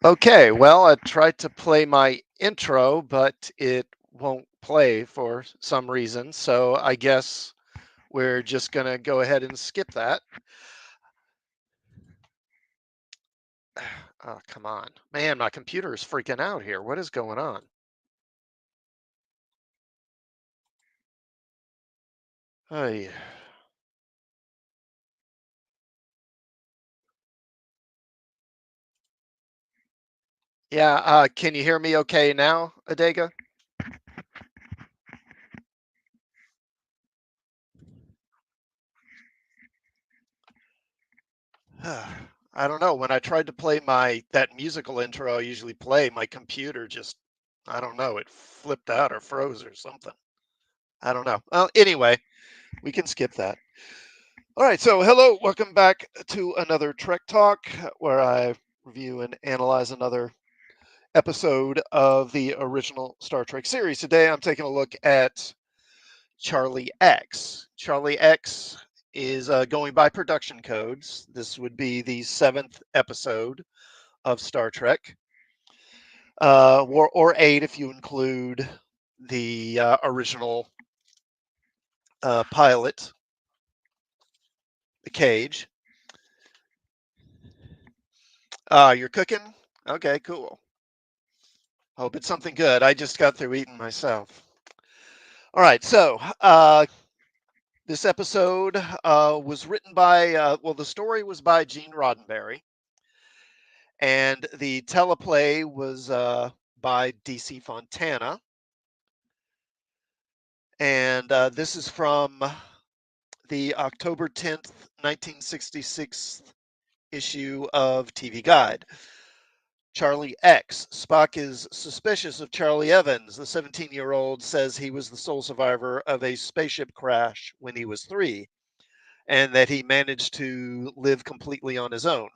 Okay, well, I tried to play my intro, but it won't play for some reason. So I guess we're just going to go ahead and skip that. Oh, come on. Man, my computer is freaking out here. What is going on? Hey. Yeah, can you hear me okay now, Adega? I don't know. When I tried to play that musical intro I usually play, my computer just I don't know, it flipped out or froze or something. I don't know. Well, anyway, we can skip that. All right, so hello, welcome back to another Trek Talk where I review and analyze another episode of the original Star Trek series. Today I'm taking a look at Charlie X. Charlie X is going by production codes. This would be the seventh episode of Star Trek, or eight if you include the original pilot, the Cage. You're cooking? Okay, cool. Hope it's something good. I just got through eating myself. All right, so this episode was written by, the story was by Gene Roddenberry, and the teleplay was by DC Fontana. And this is from the October 10th, 1966 issue of TV Guide. Charlie X. Spock is suspicious of Charlie Evans. The 17-year-old says he was the sole survivor of a spaceship crash when he was 3 and that he managed to live completely on his own.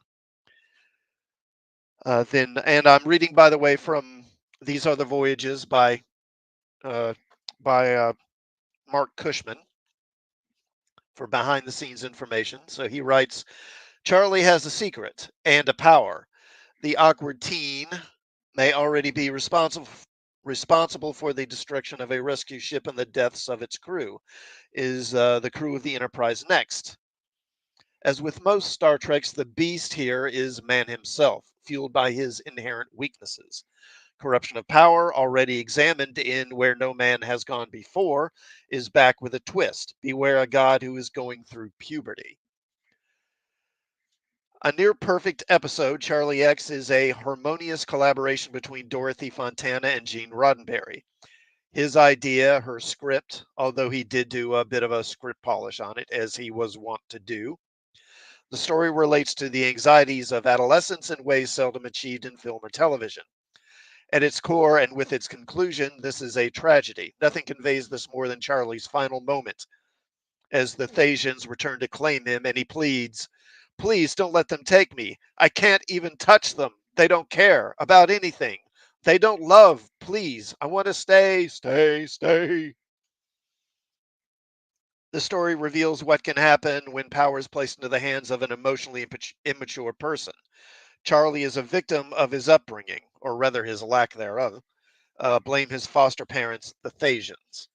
And I'm reading, by the way, from These Are the Voyages uh, by Mark Cushman for behind the scenes information. So he writes, Charlie has a secret and a power. The awkward teen may already be responsible for the destruction of a rescue ship and the deaths of its crew. Is the crew of the Enterprise next? As with most Star Treks, the beast here is man himself, fueled by his inherent weaknesses. Corruption of power, already examined in Where No Man Has Gone Before, is back with a twist. Beware a god who is going through puberty. A near perfect episode, Charlie X is a harmonious collaboration between Dorothy Fontana and Gene Roddenberry. His idea, her script, although he did do a bit of a script polish on it, as he was wont to do. The story relates to the anxieties of adolescence in ways seldom achieved in film or television. At its core and with its conclusion, this is a tragedy. Nothing conveys this more than Charlie's final moment as the Thasians return to claim him and he pleads, Please don't let them take me. I can't even touch them. They don't care about anything. They don't love. Please, I want to stay, stay, stay. The story reveals what can happen when power is placed into the hands of an emotionally immature person. Charlie is a victim of his upbringing, or rather his lack thereof. Blame his foster parents, the Thasians.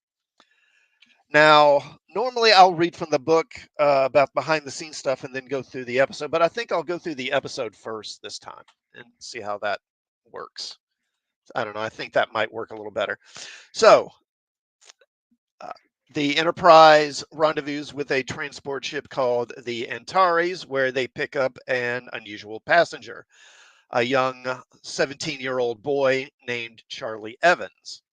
Now, normally I'll read from the book about behind the scenes stuff and then go through the episode, but I think I'll go through the episode first this time and see how that works. I don't know. I think that might work a little better. So, uh, the Enterprise rendezvous with a transport ship called the Antares, where they pick up an unusual passenger, a young 17-year-old boy named Charlie Evans.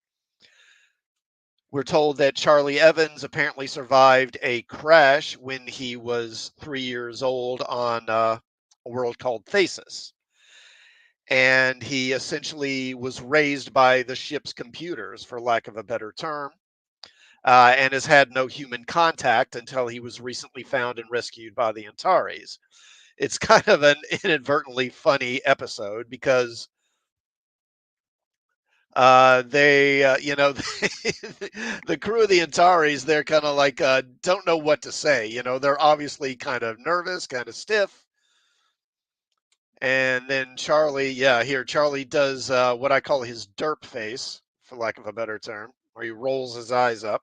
We're told that Charlie Evans apparently survived a crash when he was 3 years old on a world called Thasus. And he essentially was raised by the ship's computers, for lack of a better term, and has had no human contact until he was recently found and rescued by the Antares. It's kind of an inadvertently funny episode because the crew of the Antares, they're kind of like, don't know what to say. They're obviously kind of nervous, kind of stiff. And then Charlie, Charlie does what I call his derp face, for lack of a better term, where he rolls his eyes up.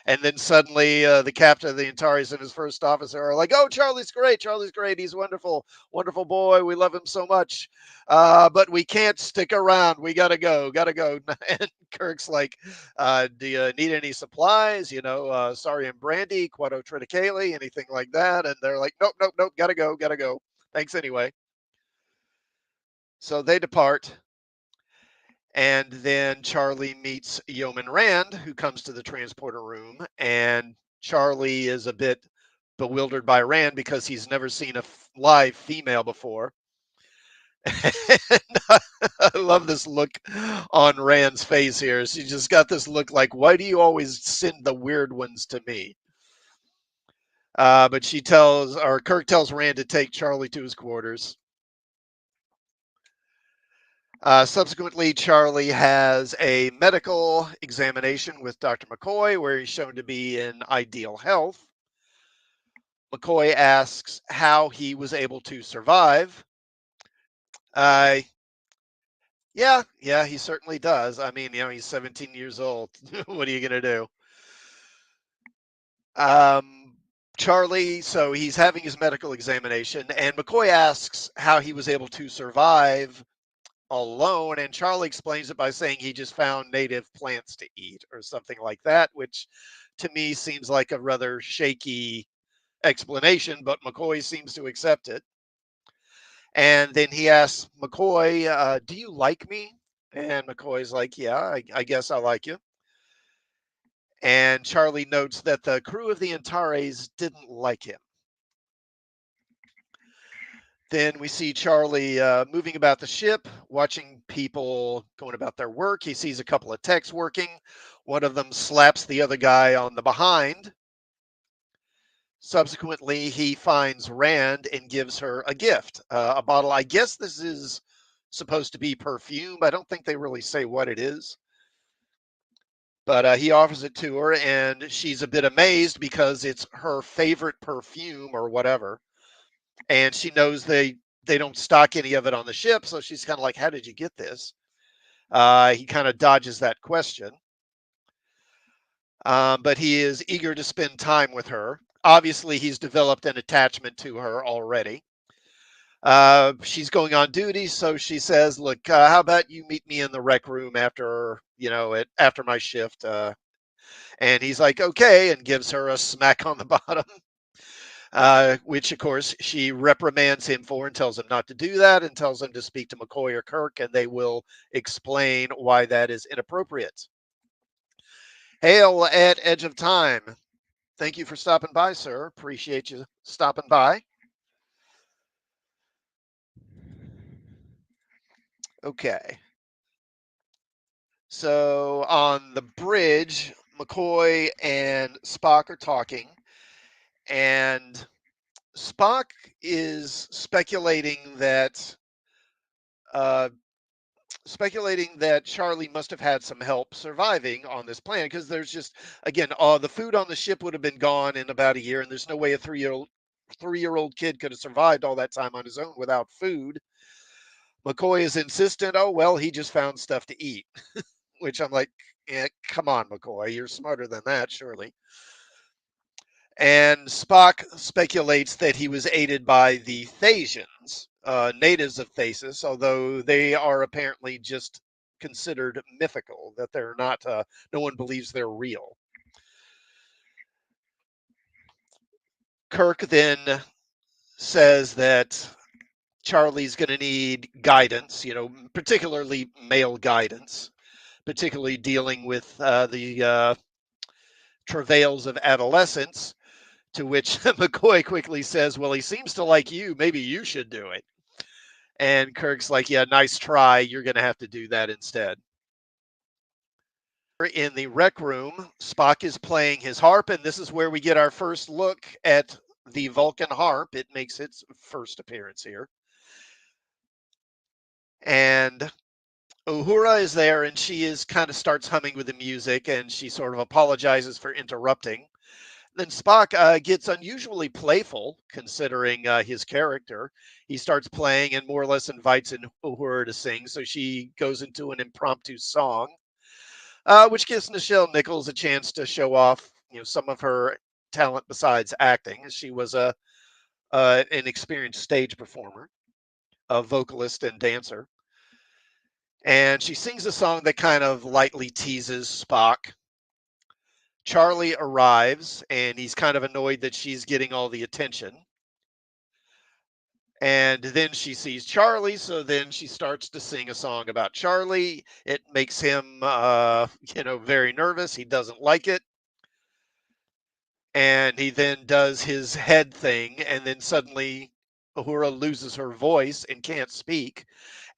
And then suddenly, the captain of the Antares and his first officer are like, "Oh, Charlie's great. Charlie's great. He's wonderful, wonderful boy. We love him so much. But we can't stick around. We gotta go. Gotta go." And Kirk's like, "Do you need any supplies? Sorry and brandy, Quado triticale, anything like that?" And they're like, "Nope, nope, nope. Gotta go. Gotta go. Thanks anyway." So they depart. And then Charlie meets Yeoman Rand, who comes to the transporter room. And Charlie is a bit bewildered by Rand because he's never seen a live female before. And I love this look on Rand's face here. She just got this look like, why do you always send the weird ones to me? But Kirk tells Rand to take Charlie to his quarters. Subsequently, Charlie has a medical examination with Dr. McCoy where he's shown to be in ideal health. McCoy asks how he was able to survive. Uh, yeah, he certainly does. I mean, he's 17 years old. What are you going to do? Um, Charlie, so he's having his medical examination, and McCoy asks how he was able to survive alone, and Charlie explains it by saying he just found native plants to eat or something like that, which to me seems like a rather shaky explanation, but McCoy seems to accept it. And then he asks McCoy, "Do you like me?" And McCoy's like, "Yeah, I guess I like you." And Charlie notes that the crew of the Antares didn't like him. Then we see Charlie moving about the ship, watching people going about their work. He sees a couple of techs working. One of them slaps the other guy on the behind. Subsequently, he finds Rand and gives her a gift, a bottle. I guess this is supposed to be perfume. I don't think they really say what it is. But he offers it to her, and she's a bit amazed because it's her favorite perfume or whatever. And she knows they don't stock any of it on the ship, so she's kind of like, "How did you get this?" He kind of dodges that question, but he is eager to spend time with her. Obviously, he's developed an attachment to her already. She's going on duty, so she says, "Look, how about you meet me in the rec room after my shift?" And he's like, "Okay," and gives her a smack on the bottom. Which of course she reprimands him for and tells him not to do that and tells him to speak to McCoy or Kirk, and they will explain why that is inappropriate. Hail at Edge of Time. Thank you for stopping by, sir. Appreciate you stopping by. Okay. So on the bridge, McCoy and Spock are talking, and Spock is uh, speculating that Charlie must have had some help surviving on this planet because there's just again, the food on the ship would have been gone in about a year, and there's no way a three-year-old kid could have survived all that time on his own without food. McCoy is insistent. Oh well, he just found stuff to eat, which I'm like, yeah, come on, McCoy, you're smarter than that, surely. And Spock speculates that he was aided by the Thasians, natives of Thasus, although they are apparently just considered mythical, that they're not, no one believes they're real. Kirk then says that Charlie's going to need guidance, particularly male guidance, particularly dealing with the travails of adolescence. To which McCoy quickly says, "Well, he seems to like you. Maybe you should do it." And Kirk's like, "Yeah, nice try. You're going to have to do that instead." In the rec room, Spock is playing his harp, and this is where we get our first look at the Vulcan harp. It makes its first appearance here. And Uhura is there, and she is kind of starts humming with the music, and she sort of apologizes for interrupting. Then Spock gets unusually playful considering his character. He starts playing and more or less invites in Uhura to sing. So she goes into an impromptu song, which gives Nichelle Nichols a chance to show off, some of her talent besides acting. She was an experienced stage performer, a vocalist and dancer, and she sings a song that kind of lightly teases Spock. Charlie arrives and he's kind of annoyed that she's getting all the attention. And then she sees Charlie, so then she starts to sing a song about Charlie. It makes him, very nervous. He doesn't like it. And he then does his head thing, and then suddenly Uhura loses her voice and can't speak.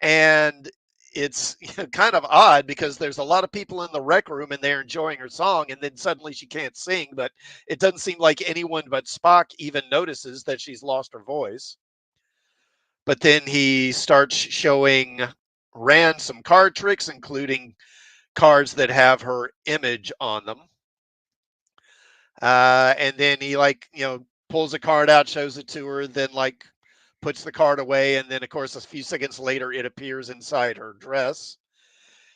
And it's kind of odd because there's a lot of people in the rec room and they're enjoying her song, and then suddenly she can't sing. But it doesn't seem like anyone but Spock even notices that she's lost her voice. But then he starts showing Rand some card tricks, including cards that have her image on them. And then he pulls a card out, shows it to her, then puts the card away, and then of course a few seconds later it appears inside her dress.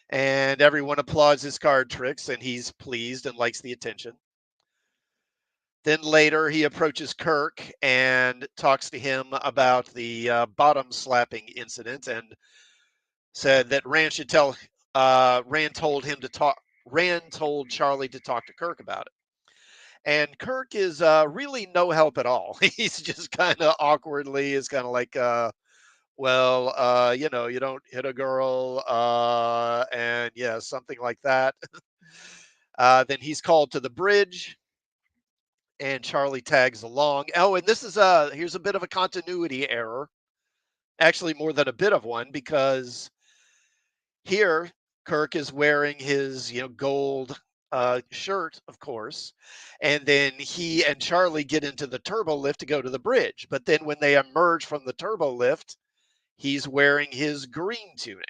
And everyone applauds his card tricks, and he's pleased and likes the attention. Then later he approaches Kirk and talks to him about the bottom slapping incident, and said that Rand should tell. Rand told him to talk. Rand told Charlie to talk to Kirk about it. And Kirk is really no help at all. He's just kind of awkwardly is kind of like, well, you don't hit a girl, and yeah, something like that. Then he's called to the bridge, and Charlie tags along. Oh, and this is here's a bit of a continuity error. Actually, more than a bit of one, because here Kirk is wearing his gold shirt, of course, and then he and Charlie get into the turbo lift to go to the bridge. But then when they emerge from the turbo lift, he's wearing his green tunic.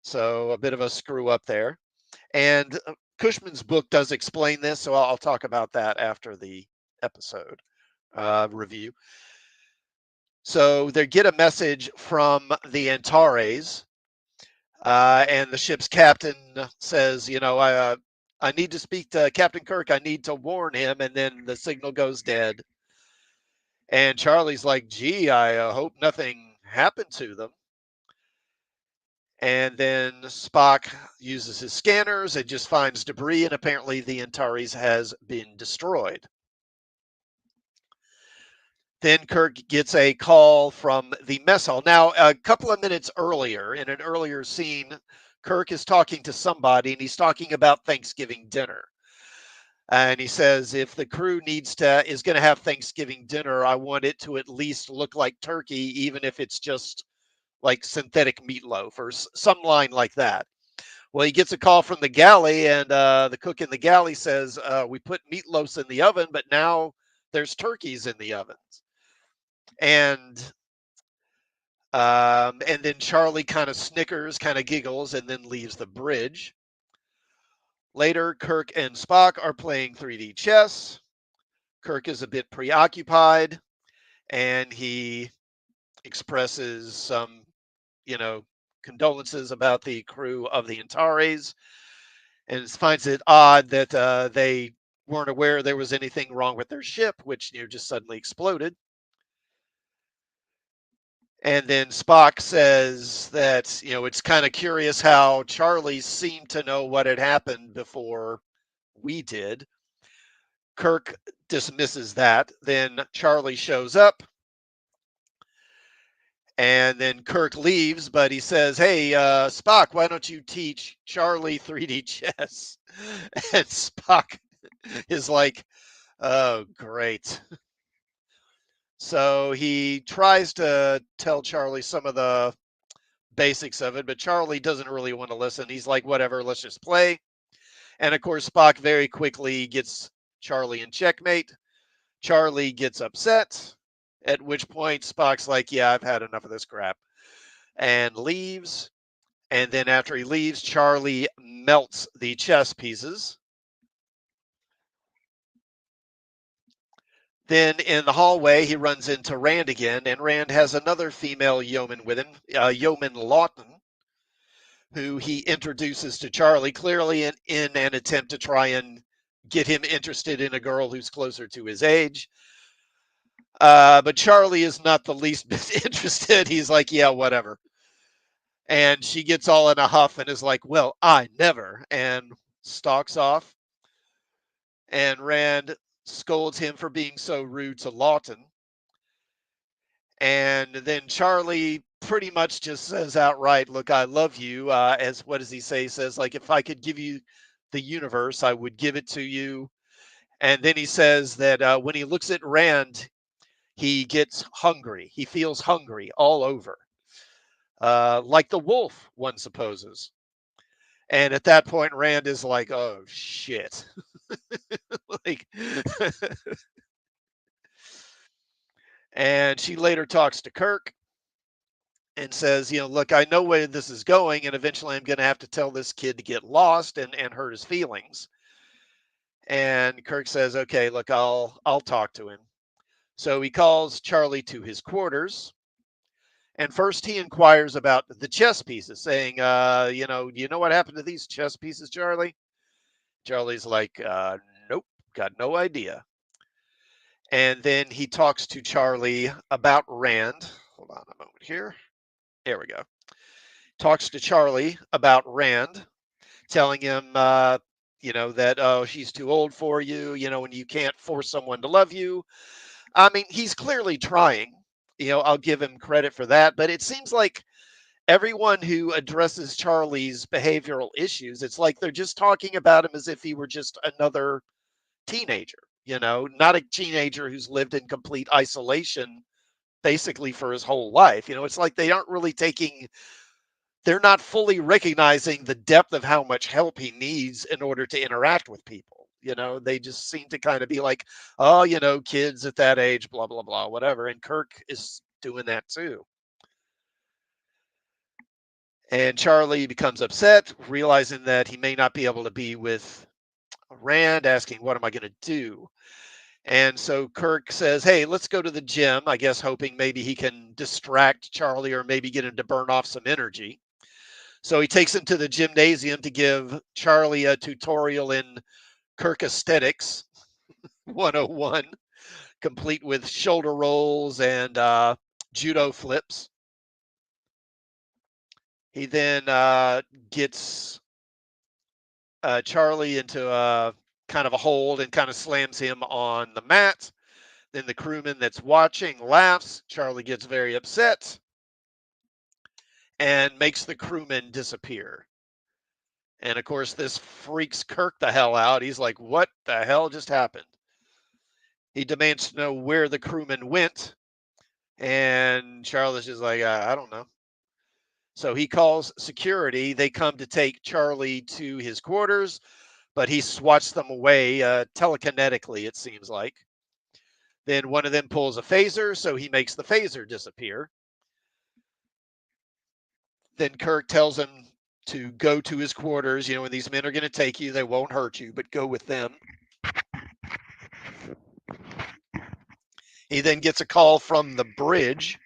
So a bit of a screw up there. And Cushman's book does explain this, so I'll talk about that after the episode review. So they get a message from the Antares, and the ship's captain says, I need to speak to Captain Kirk. I need to warn him. And then the signal goes dead. And Charlie's like, gee, I hope nothing happened to them. And then Spock uses his scanners and just finds debris, and apparently the Antares has been destroyed. Then Kirk gets a call from the mess hall. Now, a couple of minutes earlier, in an earlier scene, Kirk is talking to somebody, and he's talking about Thanksgiving dinner. And he says, if the crew is going to have Thanksgiving dinner, I want it to at least look like turkey, even if it's just like synthetic meatloaf or some line like that. Well, he gets a call from the galley, and the cook in the galley says, we put meatloafs in the oven, but now there's turkeys in the ovens. And then Charlie kind of snickers, kind of giggles, and then leaves the bridge. Later, Kirk and Spock are playing 3D chess. Kirk is a bit preoccupied, and he expresses some, condolences about the crew of the Antares, and finds it odd that they weren't aware there was anything wrong with their ship, which just suddenly exploded. And then Spock says that, it's kind of curious how Charlie seemed to know what had happened before we did. Kirk dismisses that. Then Charlie shows up, and then Kirk leaves, but he says, hey, Spock, why don't you teach Charlie 3D chess? And Spock is like, oh, great. So he tries to tell Charlie some of the basics of it, but Charlie doesn't really want to listen. He's like, whatever, let's just play. And of course, Spock very quickly gets Charlie in checkmate. Charlie gets upset, at which point Spock's like, yeah, I've had enough of this crap, and leaves. And then after he leaves, Charlie melts the chess pieces. Then in the hallway, he runs into Rand again, and Rand has another female yeoman with him, Yeoman Lawton, who he introduces to Charlie, clearly in an attempt to try and get him interested in a girl who's closer to his age. But Charlie is not the least bit interested. He's like, yeah, whatever. And she gets all in a huff and is like, well, I never, and stalks off. And Rand scolds him for being so rude to Lawton. And then Charlie pretty much just says outright, look, I love you. As what does he say? He says, like, if I could give you the universe, I would give it to you. And then he says that when he looks at Rand, he gets hungry. He feels hungry all over, like the wolf, one supposes. And at that point, Rand is like, oh, shit. like, and she later talks to Kirk and says, look, I know where this is going, and eventually I'm going to have to tell this kid to get lost and hurt his feelings. And Kirk says, okay, look, I'll talk to him. So he calls Charlie to his quarters. And first he inquires about the chess pieces, saying, you know what happened to these chess pieces, Charlie? Charlie's like, nope, got no idea. And then he talks to Charlie about Rand. Hold on a moment here. There we go. Talks to Charlie about Rand, telling him, that, oh, she's too old for you, and you can't force someone to love you. I mean, he's clearly trying. I'll give him credit for that. But it seems like everyone who addresses Charlie's behavioral issues, it's like they're just talking about him as if he were just another teenager, not a teenager who's lived in complete isolation basically for his whole life. It's like they aren't really they're not fully recognizing the depth of how much help he needs in order to interact with people. They just seem to kind of be like, oh, kids at that age, blah, blah, blah, whatever. And Kirk is doing that too. And Charlie becomes upset, realizing that he may not be able to be with Rand, asking, what am I going to do? And so Kirk says, hey, let's go to the gym, I guess, hoping maybe he can distract Charlie or maybe get him to burn off some energy. So he takes him to the gymnasium to give Charlie a tutorial in Kirk Aesthetics 101, complete with shoulder rolls and judo flips. He then gets Charlie into a kind of a hold and kind of slams him on the mat. Then the crewman that's watching laughs. Charlie gets very upset and makes the crewman disappear. And of course, this freaks Kirk the hell out. He's like, what the hell just happened? He demands to know where the crewman went. And Charlie's just like, I don't know. So he calls security. They come to take Charlie to his quarters, but he swats them away telekinetically, it seems like. Then one of them pulls a phaser, so he makes the phaser disappear. Then Kirk tells him to go to his quarters. When these men are going to take you, they won't hurt you, but go with them. He then gets a call from the bridge,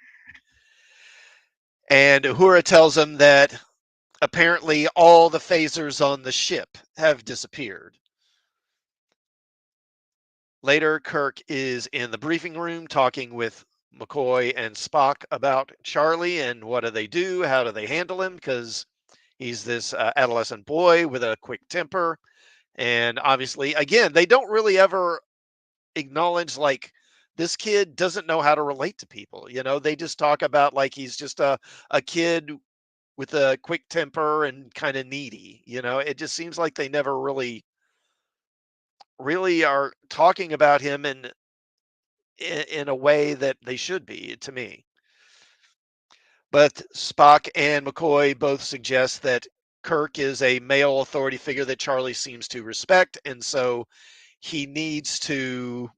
and Uhura tells him that apparently all the phasers on the ship have disappeared. Later, Kirk is in the briefing room talking with McCoy and Spock about Charlie and what do they do? How do they handle him? Because he's this adolescent boy with a quick temper. And obviously, again, they don't really ever acknowledge like this kid doesn't know how to relate to people. They just talk about like he's just a kid with a quick temper and kind of needy. It just seems like they never really are talking about him in a way that they should be, to me. But Spock and McCoy both suggest that Kirk is a male authority figure that Charlie seems to respect, and so he needs to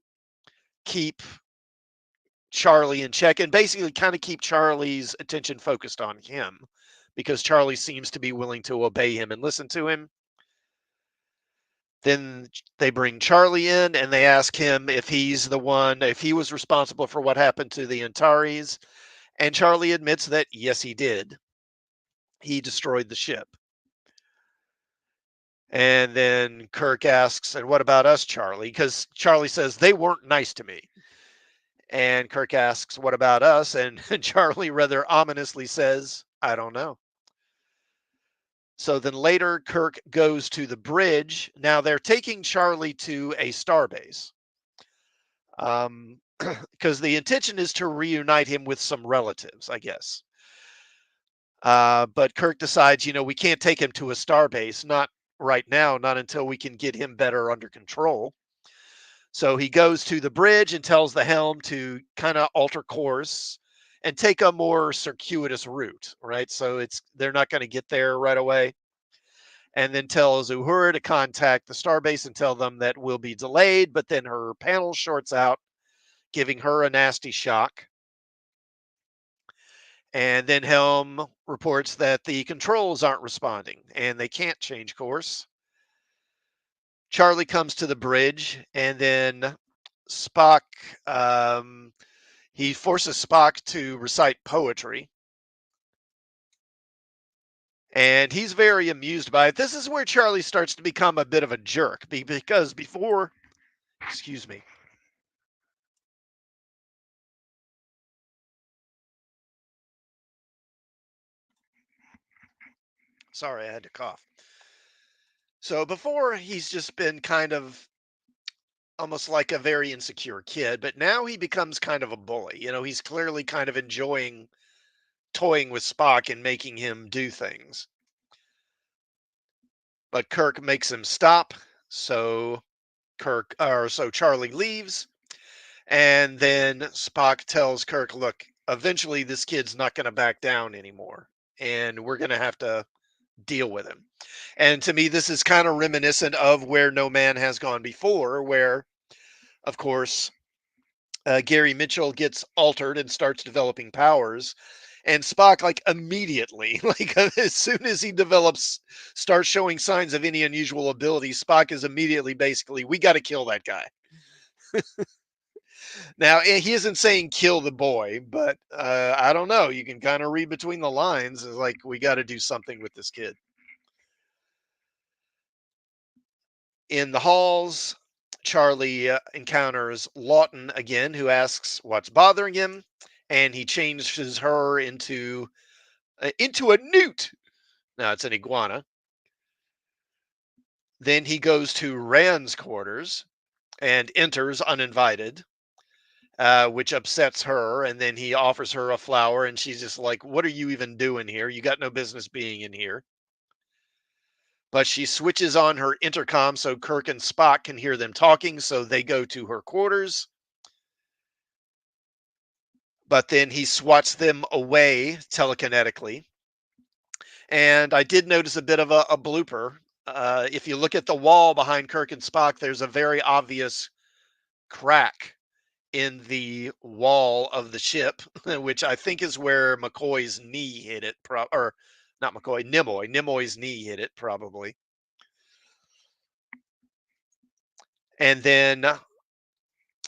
keep Charlie in check and basically kind of keep Charlie's attention focused on him because Charlie seems to be willing to obey him and listen to him. Then they bring Charlie in and they ask him if he's the one, if he was responsible for what happened to the Antares. And Charlie admits that yes, he did. He destroyed the ship. And then Kirk asks, "And what about us, Charlie?" Because Charlie says, "They weren't nice to me." And Kirk asks, "What about us?" And Charlie rather ominously says, "I don't know." So then later, Kirk goes to the bridge. Now they're taking Charlie to a starbase. Because the intention is to reunite him with some relatives, I guess. But Kirk decides, we can't take him to a starbase, not right now, not until we can get him better under control. So he goes to the bridge and tells the helm to kind of alter course and take a more circuitous route, right? So they're not going to get there right away. And then tells Uhura to contact the starbase and tell them that we'll be delayed, but then her panel shorts out, giving her a nasty shock. And then Helm reports that the controls aren't responding and they can't change course. Charlie comes to the bridge, and then Spock, um, he forces Spock to recite poetry. And he's very amused by it. This is where Charlie starts to become a bit of a jerk because before, excuse me, sorry, I had to cough. So before, he's just been kind of almost like a very insecure kid, but now he becomes kind of a bully. He's clearly kind of enjoying toying with Spock and making him do things. But Kirk makes him stop, so Charlie leaves, and then Spock tells Kirk, "Look, eventually this kid's not going to back down anymore, and we're going to have to deal with him." And to me, this is kind of reminiscent of Where No Man Has Gone Before, where, of course, Gary Mitchell gets altered and starts developing powers. And Spock, like immediately, like as soon as he starts showing signs of any unusual ability, Spock is immediately basically, we got to kill that guy. Now, he isn't saying kill the boy, but I don't know. You can kind of read between the lines. It's like, we got to do something with this kid. In the halls, Charlie encounters Lawton again, who asks what's bothering him, and he changes her into a newt. Now it's an iguana. Then he goes to Rand's quarters and enters uninvited, which upsets her. And then he offers her a flower, and she's just like, "What are you even doing here? You got no business being in here." But she switches on her intercom so Kirk and Spock can hear them talking, so they go to her quarters. But then he swats them away telekinetically. And I did notice a bit of a blooper. If you look at the wall behind Kirk and Spock, there's a very obvious crack in the wall of the ship, which I think is where McCoy's knee hit it, or not McCoy, Nimoy's knee hit it probably. And then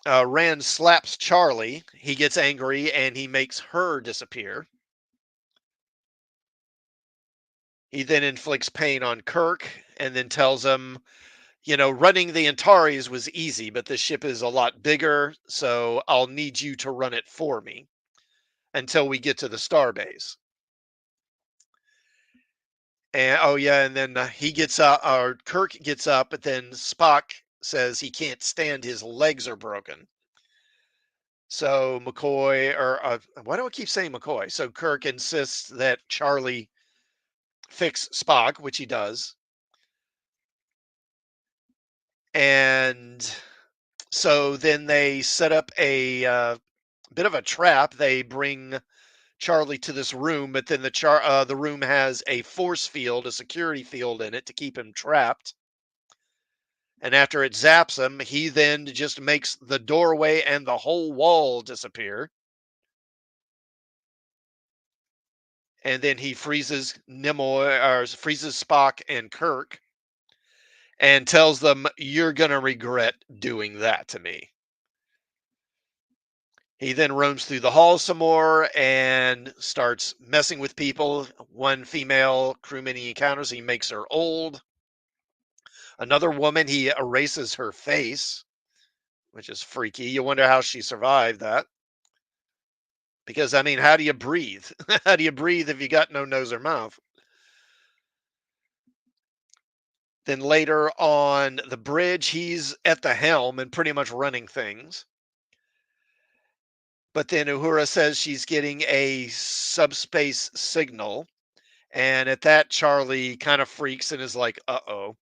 Rand slaps Charlie. He gets angry and he makes her disappear. He then inflicts pain on Kirk and then tells him, running the Antares was easy, but the ship is a lot bigger, so I'll need you to run it for me until we get to the starbase. And oh yeah, and then he gets up, or Kirk gets up, but then Spock says he can't stand his legs are broken. So McCoy, or why do I keep saying McCoy? So Kirk insists that Charlie fix Spock, which he does. And so then they set up a bit of a trap. They bring Charlie to this room, but then the room has a force field, a security field in it to keep him trapped. And after it zaps him, he then just makes the doorway and the whole wall disappear. And then he freezes Nimoy, or freezes Spock and Kirk. and tells them, "You're going to regret doing that to me." He then roams through the halls some more and starts messing with people. One female crewman he encounters, he makes her old. Another woman, he erases her face, which is freaky. You wonder how she survived that. Because, I mean, how do you breathe? How do you breathe if you got no nose or mouth? Then later on the bridge, he's at the helm and pretty much running things. But then Uhura says she's getting a subspace signal. And at that, Charlie kind of freaks and is like, uh-oh.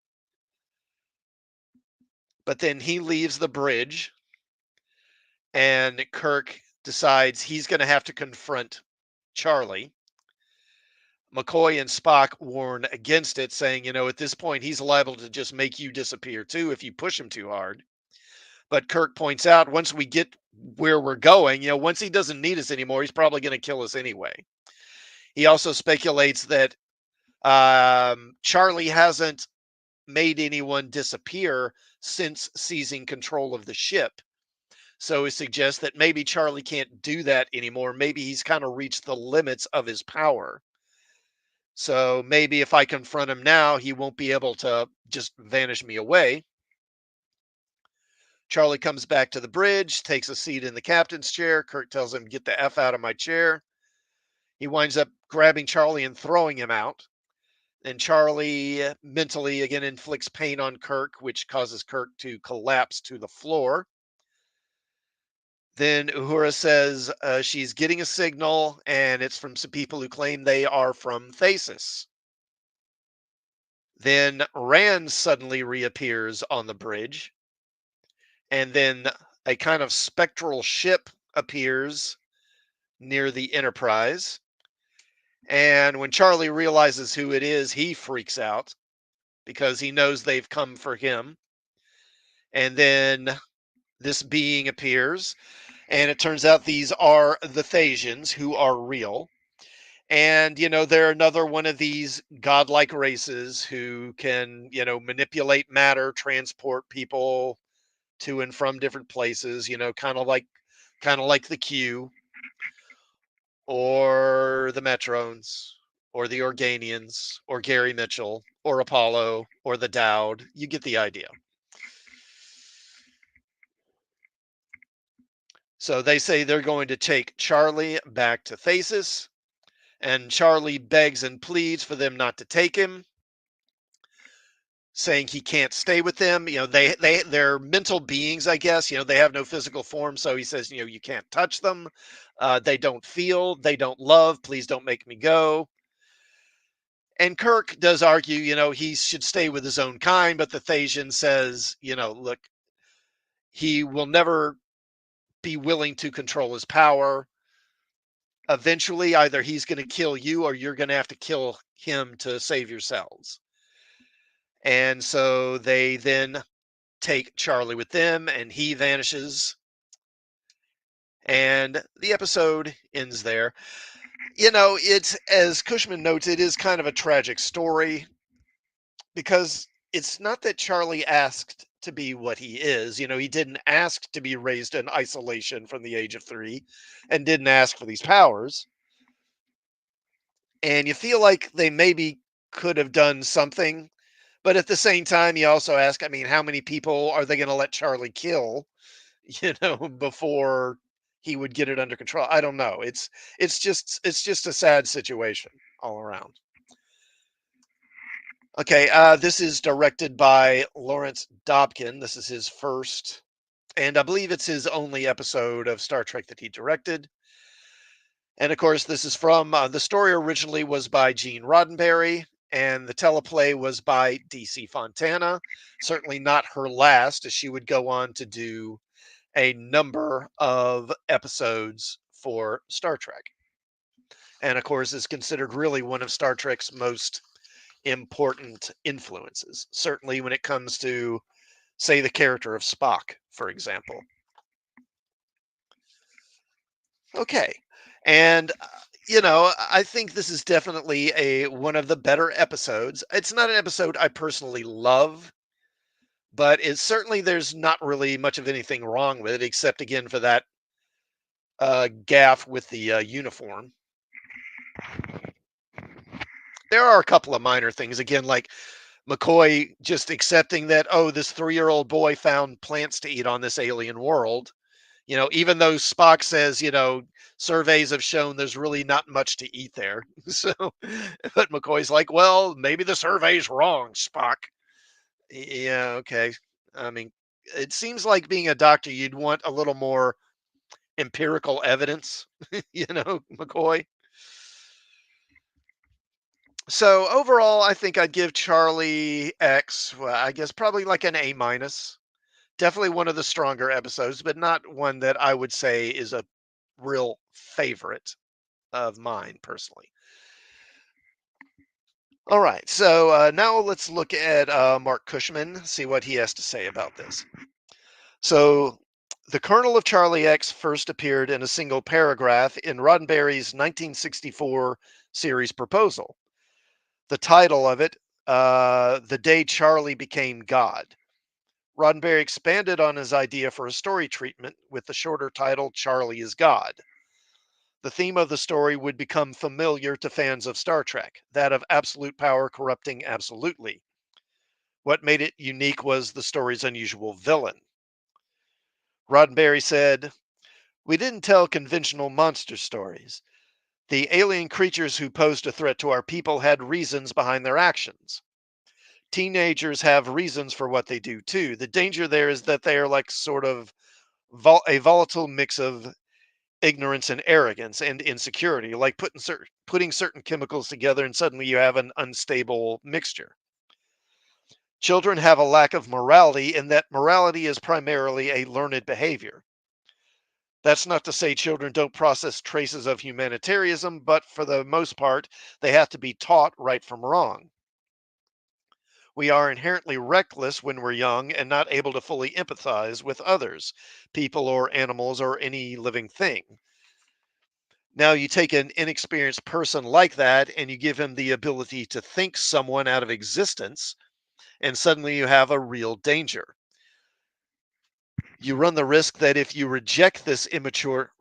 But then he leaves the bridge, and Kirk decides he's going to have to confront Charlie. McCoy and Spock warn against it, saying, at this point, he's liable to just make you disappear too if you push him too hard. But Kirk points out once we get where we're going, once he doesn't need us anymore, he's probably going to kill us anyway. He also speculates that Charlie hasn't made anyone disappear since seizing control of the ship. So he suggests that maybe Charlie can't do that anymore. Maybe he's kind of reached the limits of his power. So maybe if I confront him now, he won't be able to just vanish me away. Charlie comes back to the bridge, takes a seat in the captain's chair. Kirk tells him, "Get the F out of my chair." He winds up grabbing Charlie and throwing him out. And Charlie mentally again inflicts pain on Kirk, which causes Kirk to collapse to the floor. Then Uhura says she's getting a signal, and it's from some people who claim they are from Thasus. Then Rand suddenly reappears on the bridge, and then a kind of spectral ship appears near the Enterprise. And when Charlie realizes who it is, he freaks out because he knows they've come for him. And then this being appears, and it turns out these are the Thasians, who are real. And, they're another one of these godlike races who can, manipulate matter, transport people to and from different places, kind of like the Q or the Metrons or the Organians or Gary Mitchell or Apollo or the Dowd. You get the idea. So they say they're going to take Charlie back to Thasus, and Charlie begs and pleads for them not to take him, saying he can't stay with them. They're mental beings, I guess. They have no physical form, so he says, you can't touch them. They don't feel, they don't love. Please don't make me go. And Kirk does argue, he should stay with his own kind, but the Thasian says, look, he will never be willing to control his power. Eventually, either he's going to kill you or you're going to have to kill him to save yourselves. And so they then take Charlie with them, and he vanishes. And the episode ends there. It's, as Cushman notes, it is kind of a tragic story because it's not that Charlie asked to be what he is. He didn't ask to be raised in isolation from the age of 3 and didn't ask for these powers. And you feel like they maybe could have done something. But at the same time, you also ask, I mean, how many people are they going to let Charlie kill, before he would get it under control? I don't know. It's just a sad situation all around. Okay, this is directed by Lawrence Dobkin. This is his first, and I believe it's his only episode of Star Trek that he directed. And of course, this is from the story originally was by Gene Roddenberry, and the teleplay was by DC Fontana. Certainly not her last, as she would go on to do a number of episodes for Star Trek. And of course, is considered really one of Star Trek's most important influences, certainly when it comes to, say, the character of Spock, for example. Okay. And I think this is definitely one of the better episodes. It's not an episode I personally love, But it's certainly there's not really much of anything wrong with it, except again for that gaff with the uniform. There are a couple of minor things. Again, like McCoy just accepting that, oh, this 3-year-old boy found plants to eat on this alien world. Even though Spock says, surveys have shown there's really not much to eat there. So, but McCoy's like, well, maybe the survey's wrong, Spock. Yeah, okay. I mean, it seems like being a doctor, you'd want a little more empirical evidence, McCoy. So overall, I think I'd give Charlie X, well, I guess probably like an A minus. Definitely one of the stronger episodes, but not one that I would say is a real favorite of mine personally. All right, so now let's look at Mark Cushman, see what he has to say about this. So, the kernel of Charlie X first appeared in a single paragraph in Roddenberry's 1964 series proposal. The title of it, The Day Charlie Became God. Roddenberry expanded on his idea for a story treatment with the shorter title Charlie is God. The theme of the story would become familiar to fans of Star Trek, that of absolute power corrupting absolutely. What made it unique was the story's unusual villain. Roddenberry said, we didn't tell conventional monster stories. The alien creatures who posed a threat to our people had reasons behind their actions. Teenagers have reasons for what they do too. The danger there is that they are like sort of a volatile mix of ignorance and arrogance and insecurity, like putting certain chemicals together and suddenly you have an unstable mixture. Children have a lack of morality, and that morality is primarily a learned behavior. That's not to say children don't process traces of humanitarianism, but for the most part, they have to be taught right from wrong. We are inherently reckless when we're young and not able to fully empathize with others, people or animals or any living thing. Now, you take an inexperienced person like that and you give him the ability to think someone out of existence, and suddenly you have a real danger. You run the risk that if you reject this immature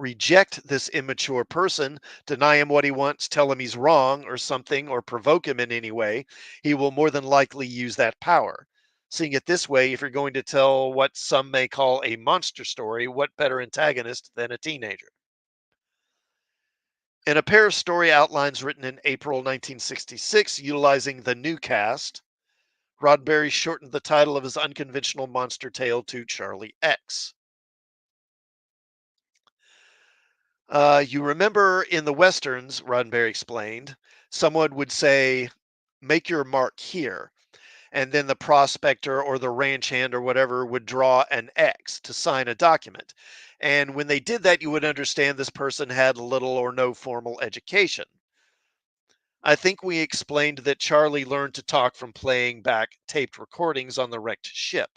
person, deny him what he wants, tell him he's wrong or something, or provoke him in any way, he will more than likely use that power. Seeing it this way, if you're going to tell what some may call a monster story, what better antagonist than a teenager? In a pair of story outlines written in April 1966, utilizing the new cast, Roddenberry shortened the title of his unconventional monster tale to Charlie X. You remember in the Westerns, Roddenberry explained, someone would say, make your mark here. And then the prospector or the ranch hand or whatever would draw an X to sign a document. And when they did that, you would understand this person had little or no formal education. I think we explained that Charlie learned to talk from playing back taped recordings on the wrecked ship.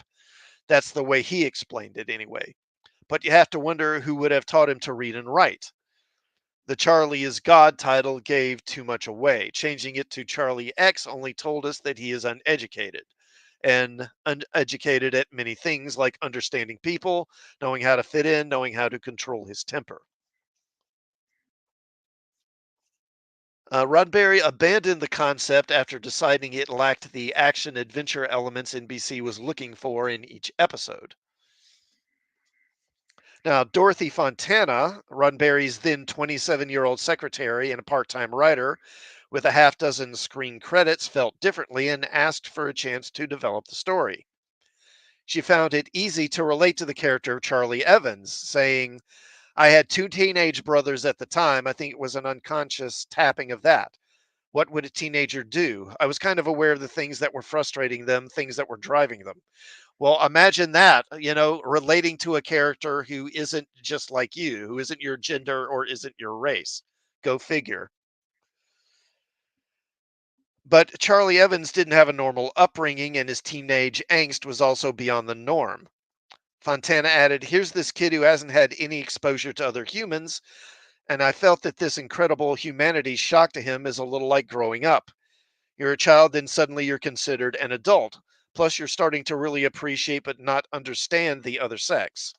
That's the way he explained it anyway. But you have to wonder who would have taught him to read and write. The Charlie is God title gave too much away. Changing it to Charlie X only told us that he is uneducated. And uneducated at many things like understanding people, knowing how to fit in, knowing how to control his temper. Roddenberry abandoned the concept after deciding it lacked the action adventure elements NBC was looking for in each episode. Now, Dorothy Fontana, Roddenberry's then 27-year-old secretary and a part time writer with a half dozen screen credits, felt differently and asked for a chance to develop the story. She found it easy to relate to the character of Charlie Evans, saying, I had two teenage brothers at the time. I think it was an unconscious tapping of that. What would a teenager do? I was kind of aware of the things that were frustrating them, things that were driving them. Well, imagine that, relating to a character who isn't just like you, who isn't your gender or isn't your race. Go figure. But Charlie Evans didn't have a normal upbringing, and his teenage angst was also beyond the norm. Fontana added, here's this kid who hasn't had any exposure to other humans, and I felt that this incredible humanity shock to him is a little like growing up. You're a child, then suddenly you're considered an adult. Plus, you're starting to really appreciate but not understand the other sex.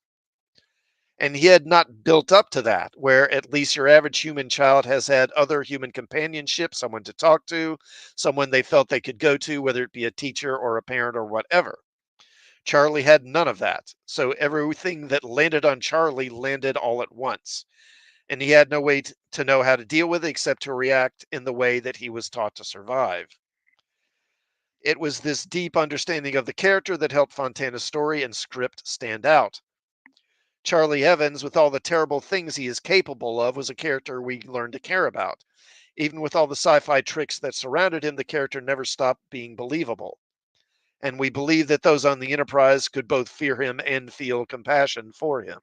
And he had not built up to that, where at least your average human child has had other human companionship, someone to talk to, someone they felt they could go to, whether it be a teacher or a parent or whatever. Charlie had none of that. So everything that landed on Charlie landed all at once. And he had no way to know how to deal with it except to react in the way that he was taught to survive. It was this deep understanding of the character that helped Fontana's story and script stand out. Charlie Evans, with all the terrible things he is capable of, was a character we learned to care about. Even with all the sci fi tricks that surrounded him, the character never stopped being believable. And we believed that those on the Enterprise could both fear him and feel compassion for him.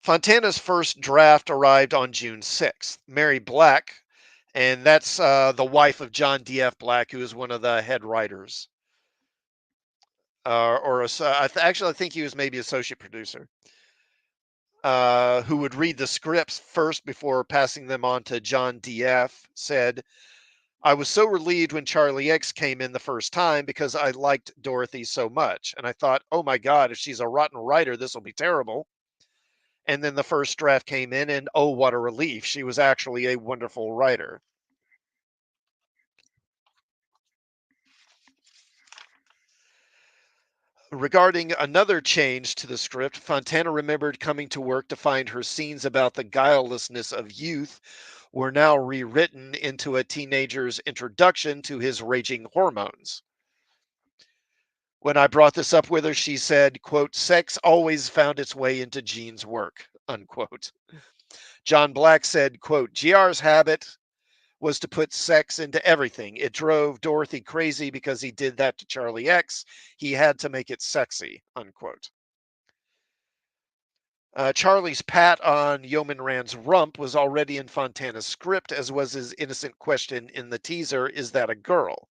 Fontana's first draft arrived on June 6th. Mary Black, and that's the wife of John D.F. Black, who is one of the head writers. Actually, I think he was maybe associate producer, who would read the scripts first before passing them on to John D.F., said, I was so relieved when Charlie X came in the first time because I liked Dorothy so much. And I thought, oh my God, if she's a rotten writer, this will be terrible. And then the first draft came in, and oh, what a relief. She was actually a wonderful writer. Regarding another change to the script, Fontana remembered coming to work to find her scenes about the guilelessness of youth were now rewritten into a teenager's introduction to his raging hormones. When I brought this up with her, she said, quote, sex always found its way into Gene's work, unquote. John Black said, quote, GR's habit was to put sex into everything. It drove Dorothy crazy because he did that to Charlie X. He had to make it sexy, unquote. Charlie's pat on Yeoman Rand's rump was already in Fontana's script, as was his innocent question in the teaser, is that a girl?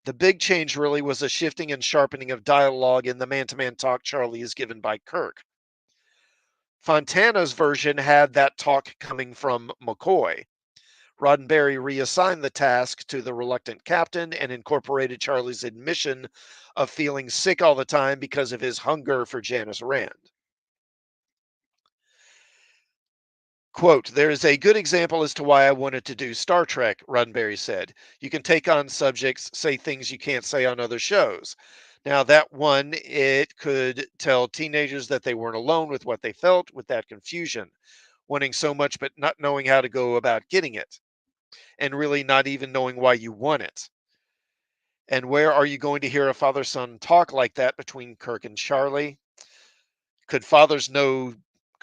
The big change really was a shifting and sharpening of dialogue in the man-to-man talk Charlie is given by Kirk. Fontana's version had that talk coming from McCoy. Roddenberry reassigned the task to the reluctant captain and incorporated Charlie's admission of feeling sick all the time because of his hunger for Janice Rand. Quote, there is a good example as to why I wanted to do Star Trek, Roddenberry said. You can take on subjects, say things you can't say on other shows. Now, that one, it could tell teenagers that they weren't alone with what they felt, with that confusion, wanting so much but not knowing how to go about getting it, and really not even knowing why you want it. And where are you going to hear a father son talk like that between Kirk and Charlie? Could fathers know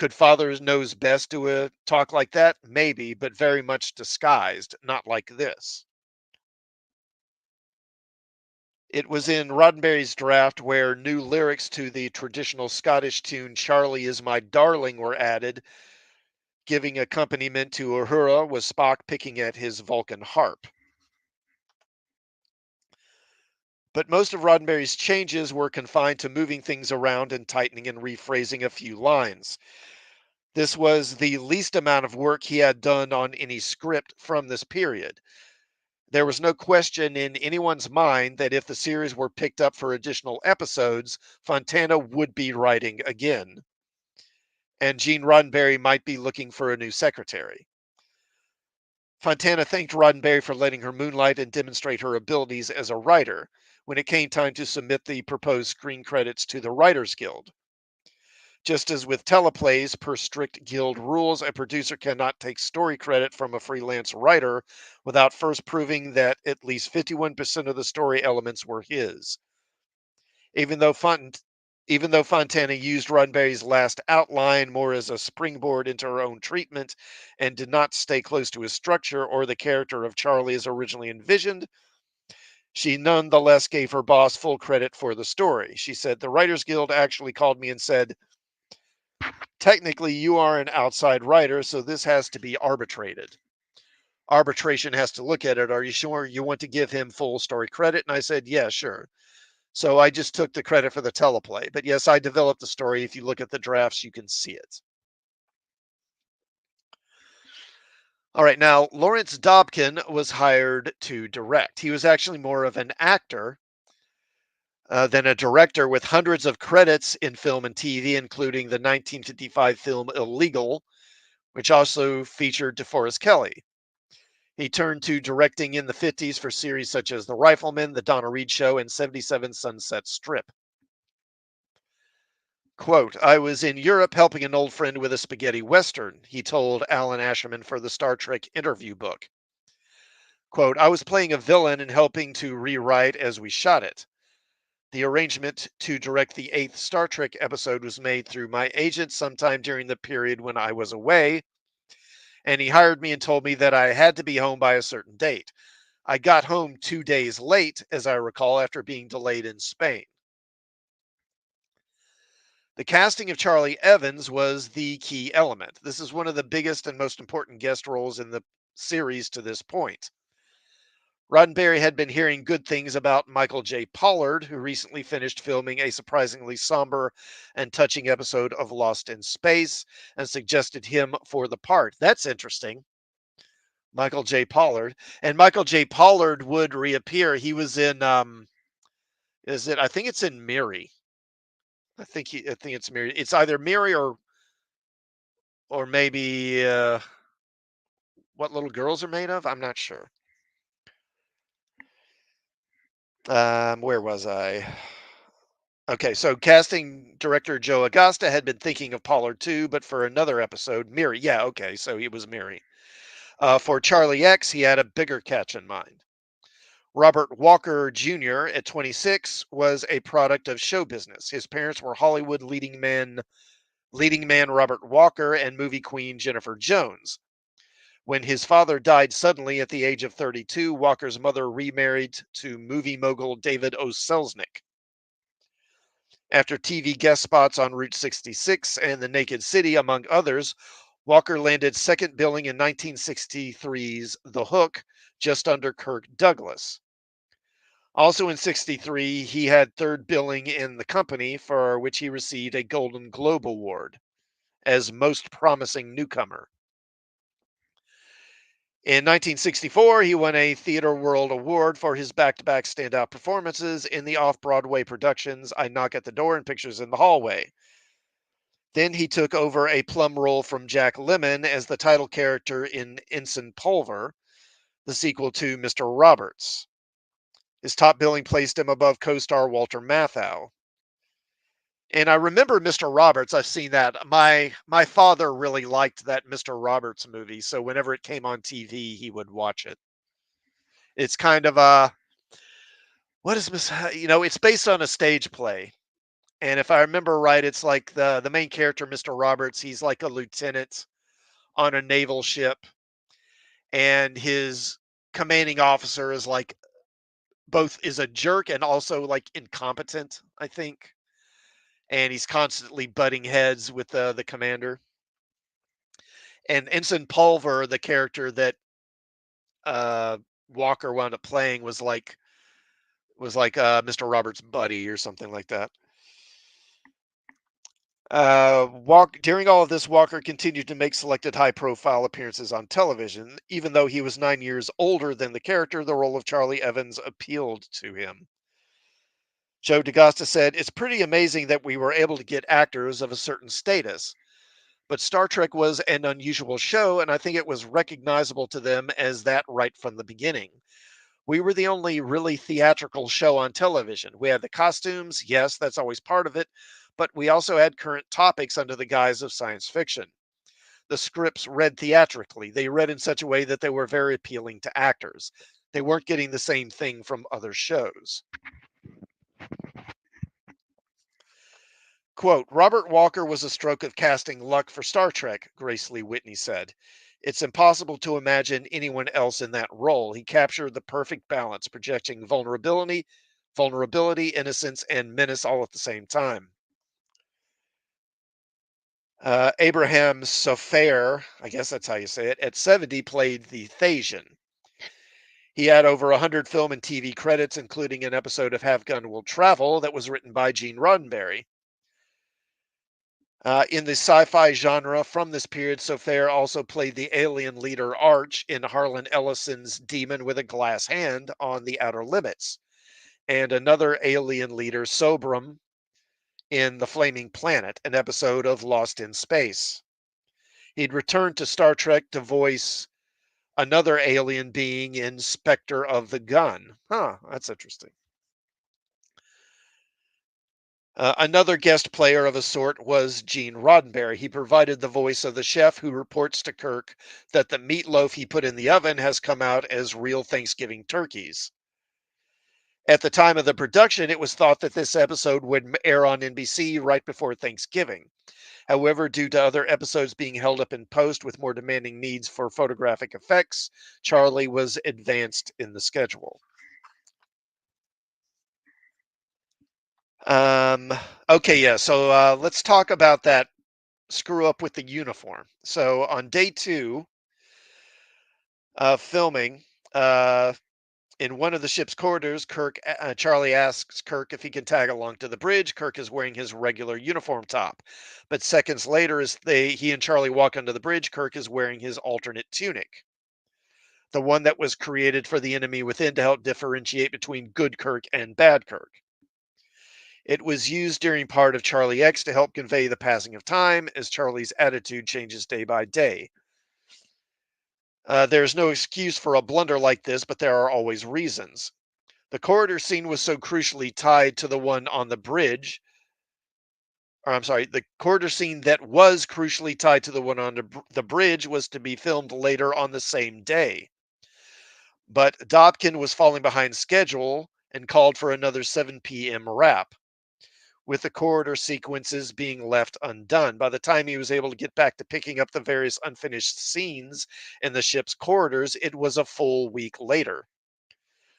could fathers knows best do a talk like that? Maybe, but very much disguised, not like this. It was in Roddenberry's draft where new lyrics to the traditional Scottish tune Charlie is My Darling were added, giving accompaniment to Uhura was Spock picking at his Vulcan harp. But most of Roddenberry's changes were confined to moving things around and tightening and rephrasing a few lines. This was the least amount of work he had done on any script from this period. There was no question in anyone's mind that if the series were picked up for additional episodes, Fontana would be writing again, and Gene Roddenberry might be looking for a new secretary. Fontana thanked Roddenberry for letting her moonlight and demonstrate her abilities as a writer when it came time to submit the proposed screen credits to the Writers Guild. Just as with teleplays, per strict guild rules, a producer cannot take story credit from a freelance writer without first proving that at least 51% of the story elements were his. Even though Fontana used Roddenberry's last outline more as a springboard into her own treatment and did not stay close to his structure or the character of Charlie as originally envisioned, she nonetheless gave her boss full credit for the story. She said, the Writers Guild actually called me and said, technically you are an outside writer, so this has to be arbitrated. Arbitration has to look at it. Are you sure you want to give him full story credit? And I said, yeah, sure. So I just took the credit for the teleplay. But yes, I developed the story. If you look at the drafts, you can see it. All right, now Lawrence Dobkin was hired to direct. He was actually more of an actor than a director, with hundreds of credits in film and TV, including the 1955 film Illegal, which also featured DeForest Kelley. He turned to directing in the 50s for series such as The Rifleman, The Donna Reed Show, and 77 Sunset Strip. Quote, I was in Europe helping an old friend with a spaghetti western, he told Alan Asherman for the Star Trek interview book. Quote, I was playing a villain and helping to rewrite as we shot it. The arrangement to direct the 8th Star Trek episode was made through my agent sometime during the period when I was away, and he hired me and told me that I had to be home by a certain date. I got home 2 days late, as I recall, after being delayed in Spain. The casting of Charlie Evans was the key element. This is one of the biggest and most important guest roles in the series to this point. Roddenberry had been hearing good things about Michael J. Pollard, who recently finished filming a surprisingly somber and touching episode of Lost in Space, and suggested him for the part. That's interesting. Michael J. Pollard. And Michael J. Pollard would reappear. He was in I think it's in Miri. I think it's Miri. It's either Miri or maybe What Little Girls Are Made Of. I'm not sure. Where was I? Okay, so casting director Joe Agosta had been thinking of Pollard too, but for another episode, Miri. Yeah, okay, so he was Miri. For Charlie X, he had a bigger catch in mind. Robert Walker Jr. at 26 was a product of show business. His parents were Hollywood leading man Robert Walker and movie queen Jennifer Jones. When his father died suddenly at the age of 32, Walker's mother remarried to movie mogul David O. Selznick. After TV guest spots on Route 66 and The Naked City, among others, Walker landed second billing in 1963's The Hook, just under Kirk Douglas. Also in 63, he had third billing in The Company, for which he received a Golden Globe Award as Most Promising Newcomer. In 1964, he won a Theater World Award for his back-to-back standout performances in the off-Broadway productions I Knock at the Door and Pictures in the Hallway. Then he took over a plum role from Jack Lemmon as the title character in Ensign Pulver, the sequel to Mr. Roberts. His top billing placed him above co-star Walter Matthau. And I remember Mr. Roberts. I've seen that. My father really liked that Mr. Roberts movie, so whenever it came on TV, he would watch it. It's kind of a what is Miss? It's based on a stage play, and if I remember right, it's like the main character, Mr. Roberts. He's like a lieutenant on a naval ship, and his commanding officer is like both is a jerk and also like incompetent, I think. And he's constantly butting heads with the commander. And Ensign Pulver, the character that uh, Walker wound up playing, was like Mr. Roberts' buddy or something like that. During all of this, Walker continued to make selected high-profile appearances on television. Even though he was 9 years older than the character, the role of Charlie Evans appealed to him. Joe DaGosta said, it's pretty amazing that we were able to get actors of a certain status. But Star Trek was an unusual show, and I think it was recognizable to them as that right from the beginning. We were the only really theatrical show on television. We had the costumes, yes, that's always part of it, but we also had current topics under the guise of science fiction. The scripts read theatrically. They read in such a way that they were very appealing to actors. They weren't getting the same thing from other shows. Quote, Robert Walker was a stroke of casting luck for Star Trek, Grace Lee Whitney said. It's impossible to imagine anyone else in that role. He captured the perfect balance, projecting vulnerability, innocence, and menace all at the same time. Abraham Sofair, I guess that's how you say it, at 70 played the Thasian. He had over 100 film and TV credits, including an episode of Have Gun Will Travel that was written by Gene Roddenberry. In the sci-fi genre from this period, Sofair also played the alien leader Arch in Harlan Ellison's Demon with a Glass Hand on The Outer Limits, and another alien leader, Sobram, in The Flaming Planet, an episode of Lost in Space. He'd returned to Star Trek to voice another alien being in Spectre of the Gun. Huh, that's interesting. Another guest player of a sort was Gene Roddenberry. He provided the voice of the chef who reports to Kirk that the meatloaf he put in the oven has come out as real Thanksgiving turkeys. At the time of the production, it was thought that this episode would air on NBC right before Thanksgiving. However, due to other episodes being held up in post with more demanding needs for photographic effects, Charlie was advanced in the schedule. Um, okay, yeah, so let's talk about that screw up with the uniform. So on day two of filming, uh, in one of the ship's corridors, Charlie asks Kirk if he can tag along to the bridge. Kirk is wearing his regular uniform top, but seconds later, as he and Charlie walk onto the bridge, Kirk is wearing his alternate tunic, the one that was created for the enemy within to help differentiate between good Kirk and bad Kirk. It was used during part of Charlie X to help convey the passing of time as Charlie's attitude changes day by day. There's no excuse for a blunder like this, but there are always reasons. The corridor scene was so crucially tied to the one on the bridge, or I'm sorry, the corridor scene that was crucially tied to the one on the bridge was to be filmed later on the same day. But Dobkin was falling behind schedule and called for another 7 p.m. wrap, with the corridor sequences being left undone. By the time he was able to get back to picking up the various unfinished scenes in the ship's corridors, it was a full week later.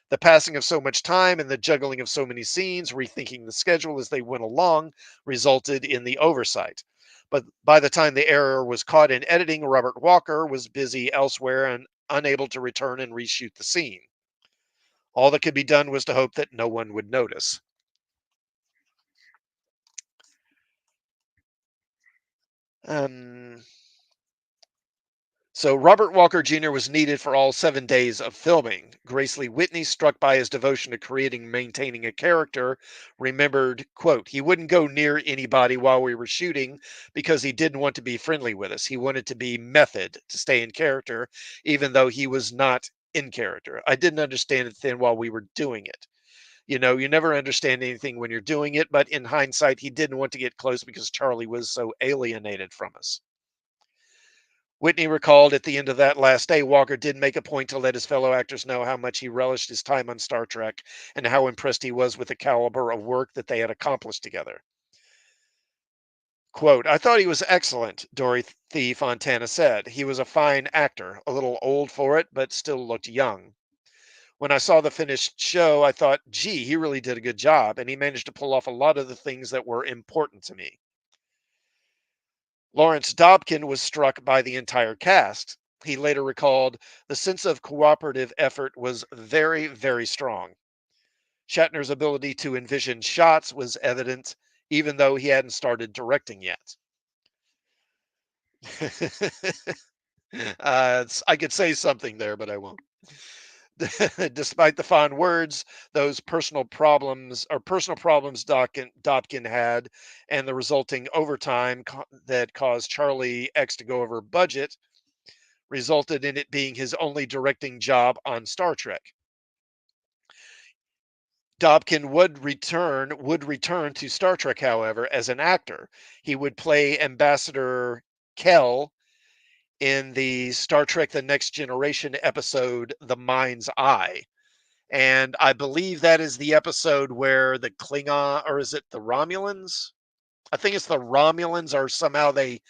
The passing of so much time and the juggling of so many scenes, rethinking the schedule as they went along, resulted in the oversight. But by the time the error was caught in editing, Robert Walker was busy elsewhere and unable to return and reshoot the scene. All that could be done was to hope that no one would notice. Um, So Robert Walker Jr. was needed for all 7 days of filming. Grace Lee Whitney, struck by his devotion to creating and maintaining a character, remembered, quote, he wouldn't go near anybody while we were shooting because he didn't want to be friendly with us. He wanted to be method, to stay in character, even though he was not in character. I didn't understand it then while we were doing it. You know, you never understand anything when you're doing it, but in hindsight, he didn't want to get close because Charlie was so alienated from us. Whitney recalled at the end of that last day, Walker did make a point to let his fellow actors know how much he relished his time on Star Trek and how impressed he was with the caliber of work that they had accomplished together. Quote, I thought he was excellent, Dorothy Fontana said. He was a fine actor, a little old for it, but still looked young. When I saw the finished show, I thought, gee, he really did a good job, and he managed to pull off a lot of the things that were important to me. Lawrence Dobkin was struck by the entire cast. He later recalled, the sense of cooperative effort was very, very strong. Shatner's ability to envision shots was evident, even though he hadn't started directing yet. I could say something there, but I won't. Despite the fond words, those personal problems Dobkin had, and the resulting overtime that caused Charlie X to go over budget, resulted in it being his only directing job on Star Trek. Dobkin would return to Star Trek, however, as an actor. He would play Ambassador Kell in the Star Trek The Next Generation episode The Mind's Eye. And I believe that is the episode where the Klingon, or is it the Romulans? I think it's the Romulans, or somehow they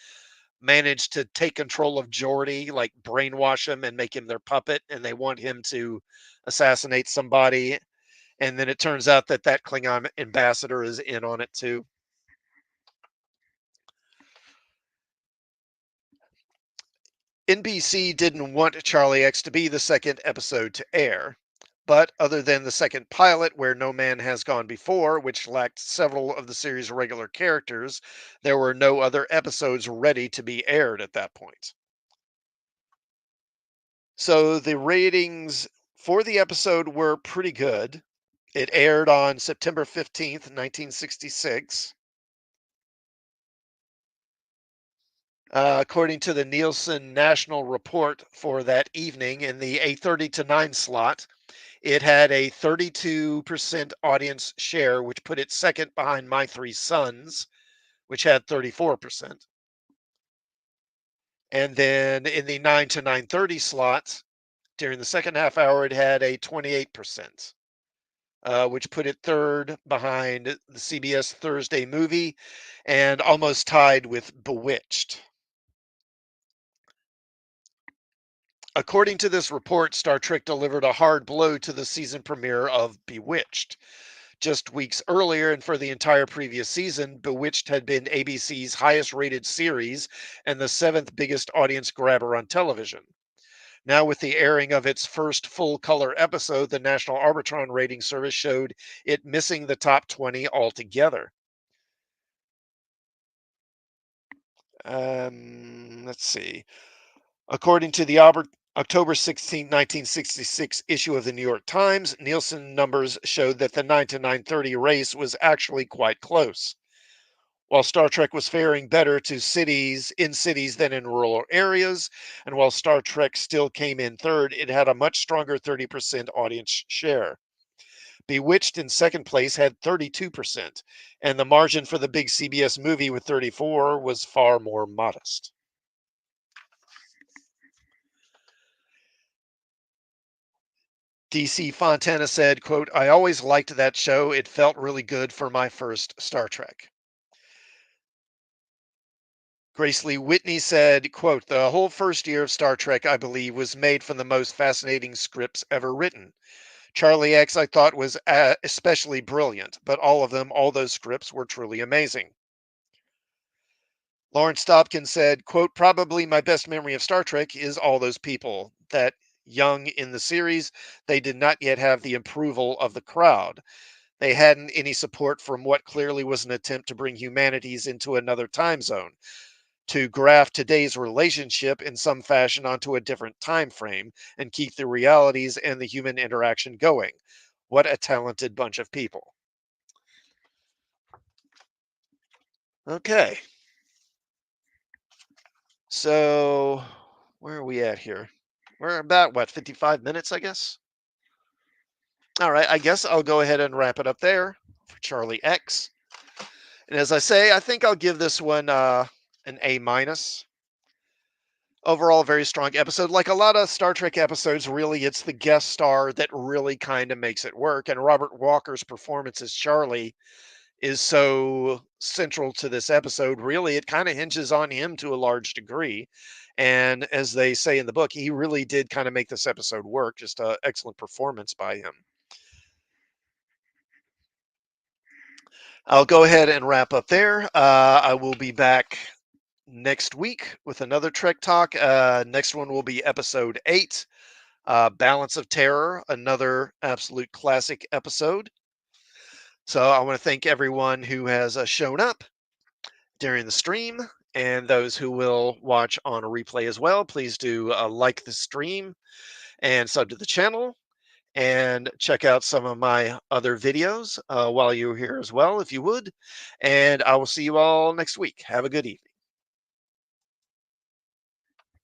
manage to take control of Geordi, like brainwash him and make him their puppet, and they want him to assassinate somebody. And then it turns out that that Klingon ambassador is in on it too. NBC didn't want Charlie X to be the second episode to air. But other than the second pilot, Where No Man Has Gone Before, which lacked several of the series' regular characters, there were no other episodes ready to be aired at that point. So the ratings for the episode were pretty good. It aired on September 15th, 1966. According to the Nielsen National Report for that evening in the 8:30 to 9 slot, it had a 32% audience share, which put it second behind My Three Sons, which had 34%. And then in the 9 to 9:30 slot, during the second half hour, it had a 28%, which put it third behind the CBS Thursday Movie and almost tied with Bewitched. According to this report, Star Trek delivered a hard blow to the season premiere of Bewitched. Just weeks earlier, and for the entire previous season, Bewitched had been ABC's highest rated series and the seventh biggest audience grabber on television. Now, with the airing of its first full color episode, the National Arbitron rating service showed it missing the top 20 altogether. Let's see. According to the October 16, 1966 issue of the New York Times, Nielsen numbers showed that the 9 to 9:30 race was actually quite close. While Star Trek was faring better to cities than in rural areas, and while Star Trek still came in third, it had a much stronger 30% audience share. Bewitched in second place had 32%, and the margin for the big CBS movie with 34 was far more modest. DC Fontana said, quote, "I always liked that show. It felt really good for my first Star Trek." Grace Lee Whitney said, quote, "The whole first year of Star Trek, I believe, was made from the most fascinating scripts ever written. Charlie X, I thought, was especially brilliant, but all those scripts were truly amazing." Lawrence Dobkin said, quote, "Probably my best memory of Star Trek is all those people that young in the series, they did not yet have the approval of the crowd. They hadn't any support from what clearly was an attempt to bring humanities into another time zone, to graft today's relationship in some fashion onto a different time frame and keep the realities and the human interaction going. What a talented bunch of people." Okay, so where are we at here? We're about what, 55 minutes, I guess. All right, I guess I'll go ahead and wrap it up there for Charlie X. And as I say, I think I'll give this one an A minus. Overall, very strong episode. Like a lot of Star Trek episodes, really, it's the guest star that really kind of makes it work. And Robert Walker's performance as Charlie is so central to this episode. Really, it kind of hinges on him to a large degree. And as they say in the book, he really did kind of make this episode work. Just an excellent performance by him. I'll go ahead and wrap up there. I will be back next week with another Trek Talk. Next one will be episode 8, Balance of Terror, another absolute classic episode. So I want to thank everyone who has shown up during the stream and those who will watch on a replay as well. Please do like the stream and sub to the channel and check out some of my other videos while you're here as well, if you would. And I will see you all next week. Have a good evening.